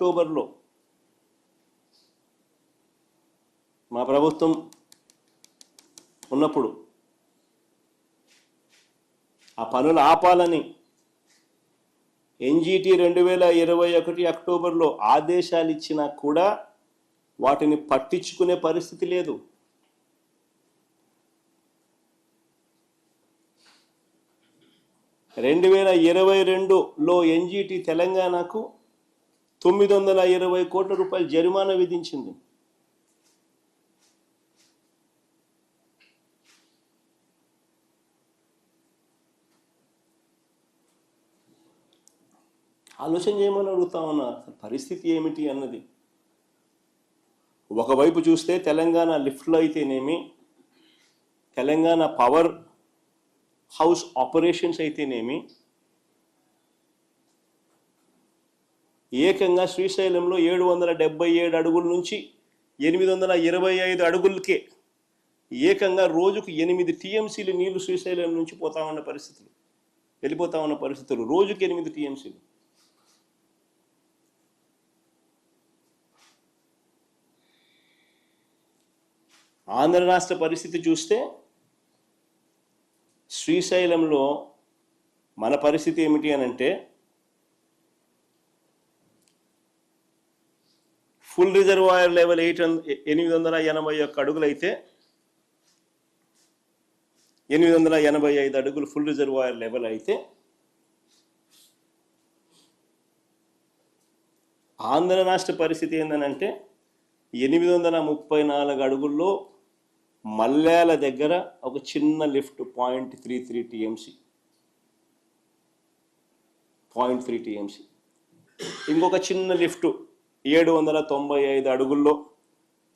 అక్టోబర్లో మా ప్రభుత్వం ఉన్నప్పుడు ఆ పనులు ఆపాలని ఎన్జిటి 2021 అక్టోబర్లో ఆదేశాలు ఇచ్చినా కూడా వాటిని పట్టించుకునే పరిస్థితి లేదు. రెండు 2022లో ఎన్జిటి తెలంగాణకు 920 కోట్ల రూపాయల జరిమానా విధించింది. ఆలోచన చేయమని అడుగుతా ఉన్నా, పరిస్థితి ఏమిటి అన్నది. ఒకవైపు చూస్తే తెలంగాణ లిఫ్ట్లో అయితేనేమి, తెలంగాణ పవర్ హౌస్ ఆపరేషన్స్ అయితేనేమి, ఏకంగా శ్రీశైలంలో 777 అడుగుల నుంచి 825 అడుగులకే ఏకంగా రోజుకు 8 టీఎంసీలు నీళ్లు శ్రీశైలం నుంచి వెళ్ళిపోతా ఉన్న పరిస్థితులు. రోజుకి 8 టీఎంసీలు. ఆంధ్ర రాష్ట్ర పరిస్థితి చూస్తే శ్రీశైలంలో మన పరిస్థితి ఏమిటి అని అంటే, ఫుల్ రిజర్వాయర్ లెవెల్ 881 అడుగులు అయితే 885 అడుగులు ఫుల్ రిజర్వాయర్ లెవెల్ అయితే, ఆంధ్ర రాష్ట్ర పరిస్థితి ఏంటంటే 834 అడుగుల్లో మల్యాల దగ్గర ఒక చిన్న లిఫ్ట్ 0.33 టీఎంసీ, 0.3 టీఎంసీ. ఇంకొక చిన్న లిఫ్ట్ 795 అడుగుల్లో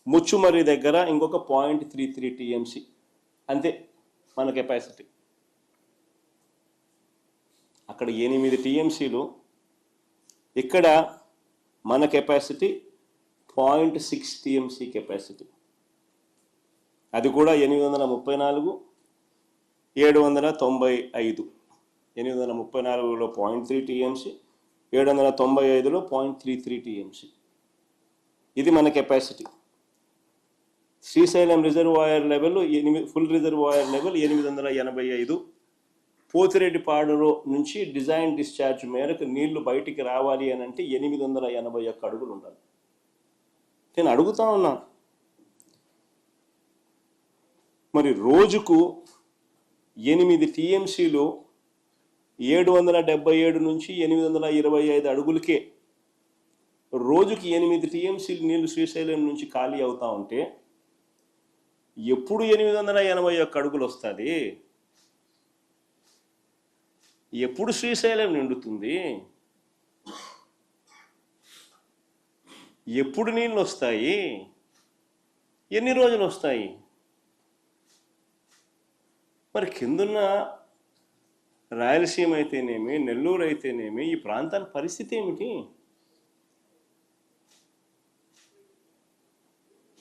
ముచ్చుమర్రి దగ్గర ఇంకొక 0.33 టీఎంసీ. అంతే మన కెపాసిటీ. అక్కడ 8 టీఎంసీలు, ఇక్కడ మన కెపాసిటీ 0.6 టీఎంసీ కెపాసిటీ. అది కూడా 834, 795. 834లో 0.3 టీఎంసీ, 795లో 0.33 టీఎంసీ. ఇది మన capacity. Srisailam reservoir level full reservoir level 885. పోతిరెడ్డిపాడులో నుంచి డిజైన్ డిశ్చార్జ్ మేరకు నీళ్లు బయటికి రావాలి అని అంటే 881 అడుగులు ఉండాలి. నేను అడుగుతా ఉన్నా, మరి రోజుకు 8 టీఎంసీలు 777 నుంచి 825 అడుగులకే రోజుకి 8 టీఎంసీలు నీళ్లు శ్రీశైలం నుంచి ఖాళీ అవుతా ఉంటే ఎప్పుడు 881 అడుగులు వస్తుంది? ఎప్పుడు శ్రీశైలం నిండుతుంది? ఎప్పుడు నీళ్ళు వస్తాయి? ఎన్ని రోజులు వస్తాయి? మరి కిందున్న రాయలసీమ అయితేనేమి, నెల్లూరు అయితేనేమి, ఈ ప్రాంతాల పరిస్థితి ఏమిటి?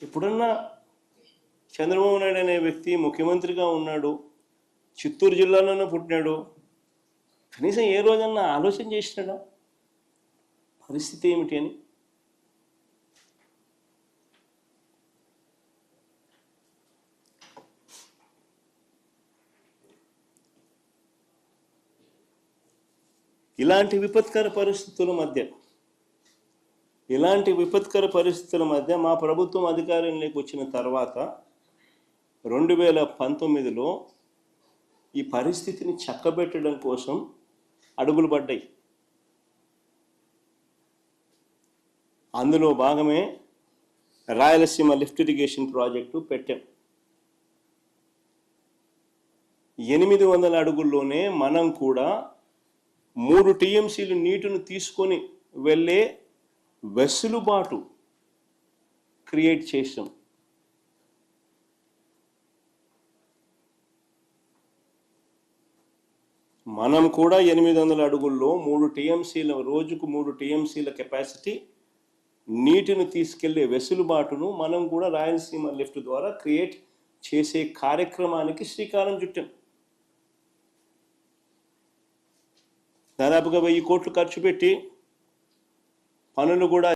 ఇప్పుడున్న చంద్రబాబు నాయుడు అనే వ్యక్తి ముఖ్యమంత్రిగా ఉన్నాడు, చిత్తూరు జిల్లాలోనే పుట్టినాడు. కనీసం ఏ రోజన్నా ఆలోచన చేసినాడా పరిస్థితి ఏమిటి అని? ఇలాంటి విపత్కర పరిస్థితుల మధ్య మా ప్రభుత్వం అధికారంలోకి వచ్చిన తర్వాత 2019లో ఈ పరిస్థితిని చక్కబెట్టడం కోసం అడుగులు పడ్డాయి. అందులో భాగమే రాయలసీమ లిఫ్ట్ ఇరిగేషన్ ప్రాజెక్టు పెట్టాం. 800 అడుగుల్లోనే మనం కూడా 3 టీఎంసీలు నీటిని తీసుకొని వెళ్ళే వెసులుబాటు క్రియేట్ చేసాం. మనం కూడా 800 అడుగుల్లో 3 టీఎంసీల రోజుకు 3 టీఎంసీల కెపాసిటీ నీటిని తీసుకెళ్లే వెసులుబాటును మనం కూడా రాయలసీమ లిఫ్ట్ ద్వారా క్రియేట్ చేసే కార్యక్రమానికి శ్రీకారం చుట్టాం. దాదాపుగా 1000 కోట్లు ఖర్చు పెట్టి పనులు కూడా